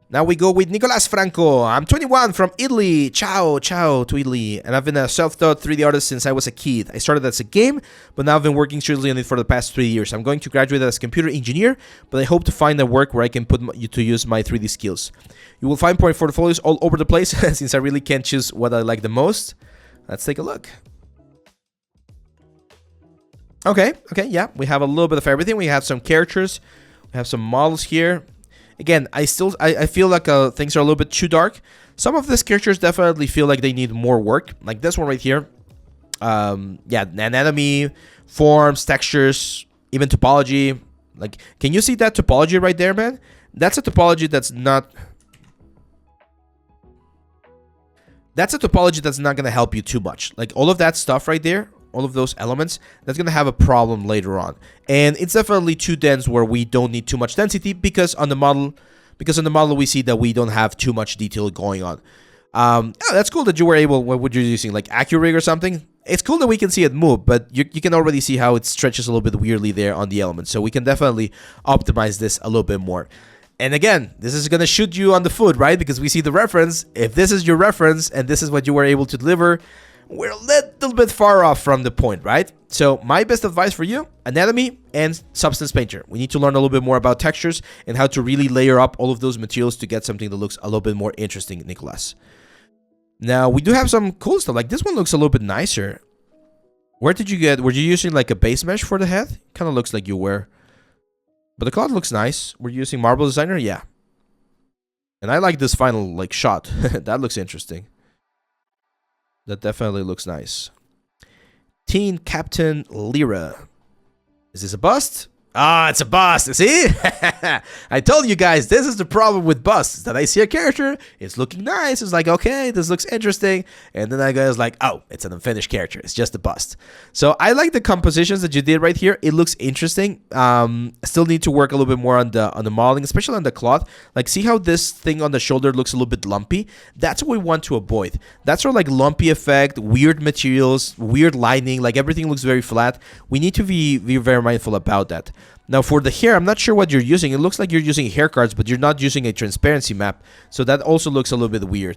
Now we go with Nicolas Franco. I'm 21 from Italy. Ciao, ciao to Italy. And I've been a self-taught 3D artist since I was a kid. I started as a game, but now I've been working seriously on it for the past 3 years. I'm going to graduate as a computer engineer, but I hope to find a work where I can put to use my 3D skills. You will find portfolios all over the place since I really can't choose what I like the most. Let's take a look. Okay, yeah. We have a little bit of everything. We have some characters. We have some models here. Again, I feel like things are a little bit too dark. Some of these characters definitely feel like they need more work. Like this one right here. Yeah, anatomy, forms, textures, even topology. Like, can you see that topology right there, man? That's a topology that's not... That's a topology that's not going to help you too much. Like, all of that stuff right there, all of those elements, that's going to have a problem later on. And it's definitely too dense where we don't need too much density because on the model we see that we don't have too much detail going on. Oh, that's cool that you were able, what would you using, like AccuRig or something? It's cool that we can see it move, but you can already see how it stretches a little bit weirdly there on the elements. So we can definitely optimize this a little bit more. And again, this is going to shoot you on the foot, right? Because we see the reference. If this is your reference and this is what you were able to deliver, we're a little bit far off from the point, right? So my best advice for you, anatomy and substance painter. We need to learn a little bit more about textures and how to really layer up all of those materials to get something that looks a little bit more interesting, Nicolas. Now, we do have some cool stuff. Like this one looks a little bit nicer. Where did you get, were you using like a base mesh for the head? Kind of looks like you were. But the cloud looks nice. Were you using Marble Designer? Yeah. And I like this final like shot. That looks interesting. That definitely looks nice. Teen Captain Lyra. Is this a bust? Ah, it's a bust. See? I told you guys, this is the problem with busts. That I see a character, it's looking nice. It's like, okay, this looks interesting. And then I goes like, oh, it's an unfinished character. It's just a bust. So I like the compositions that you did right here. It looks interesting. Still need to work a little bit more on the modeling, especially on the cloth. Like, see how this thing on the shoulder looks a little bit lumpy? That's what we want to avoid. That sort of like lumpy effect, weird materials, weird lining, like everything looks very flat. We need to be very mindful about that. Now for the hair, I'm not sure what you're using. It looks like you're using hair cards, but you're not using a transparency map. So that also looks a little bit weird.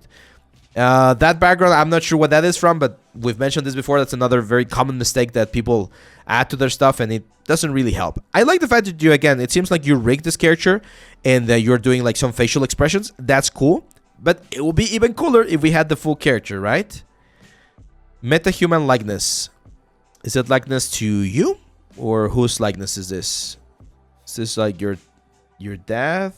That background, I'm not sure what that is from, but we've mentioned this before. That's another very common mistake that people add to their stuff, and it doesn't really help. I like the fact that you, again, it seems like you rigged this character, and you're doing like some facial expressions. That's cool, but it would be even cooler if we had the full character, right? Metahuman likeness. Is it likeness to you? Or whose likeness is this? Is this like your dad?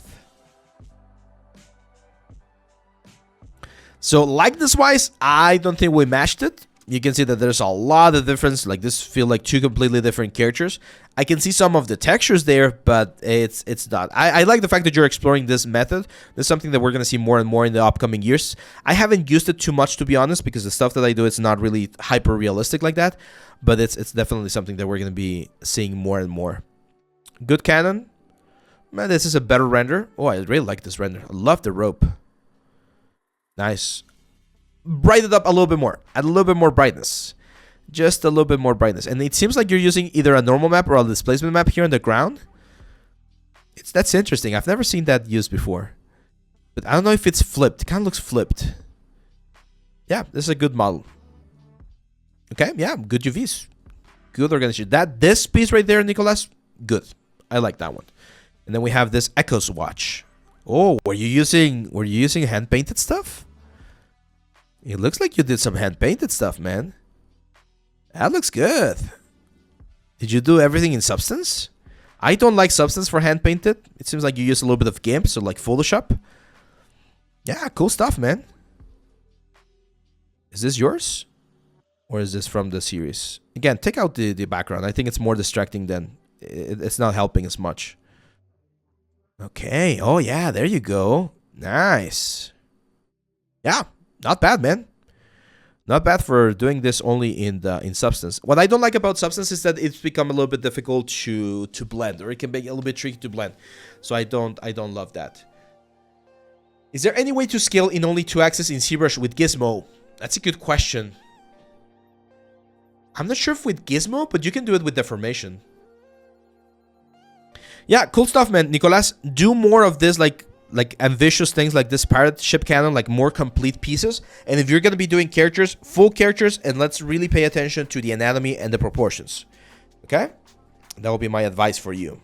So likeness wise, I don't think we matched it. You can see that there's a lot of difference. Like this feel like two completely different characters. I can see some of the textures there, but it's not. I like the fact that you're exploring this method. This is something that we're going to see more and more in the upcoming years. I haven't used it too much, to be honest, because the stuff that I do, it's not really hyper realistic like that. But it's definitely something that we're going to be seeing more and more. Good canon. Man, this is a better render. Oh, I really like this render. I love the rope. Nice. Brighten it up a little bit more. Add a little bit more brightness. Just a little bit more brightness. And it seems like you're using either a normal map or a displacement map here on the ground. That's interesting. I've never seen that used before. But I don't know if it's flipped. It kind of looks flipped. Yeah, this is a good model. Okay, yeah, good UVs. Good organization. This piece right there, Nicolas, good. I like that one. And then we have this Echoes watch. Oh, were you using hand painted stuff? It looks like you did some hand painted stuff, man. That looks good. Did you do everything in Substance? I don't like Substance for hand painted. It seems like you use a little bit of GIMP, so like Photoshop. Yeah, cool stuff, man. Is this yours? Or is this from the series? Again, take out the background. I think it's more distracting than... It's not helping as much. Okay. Oh, yeah. There you go. Nice. Yeah. Not bad, man. Not bad for doing this only in Substance. What I don't like about Substance is that it's become a little bit difficult to blend. Or it can be a little bit tricky to blend. So I don't love that. Is there any way to scale in only 2 axes in ZBrush with Gizmo? That's a good question. I'm not sure if with Gizmo, but you can do it with deformation. Yeah, cool stuff, man. Nicolas, do more of this, like like ambitious things like this pirate ship cannon, like more complete pieces. And if you're going to be doing characters, full characters, and let's really pay attention to the anatomy and the proportions. Okay? That will be my advice for you.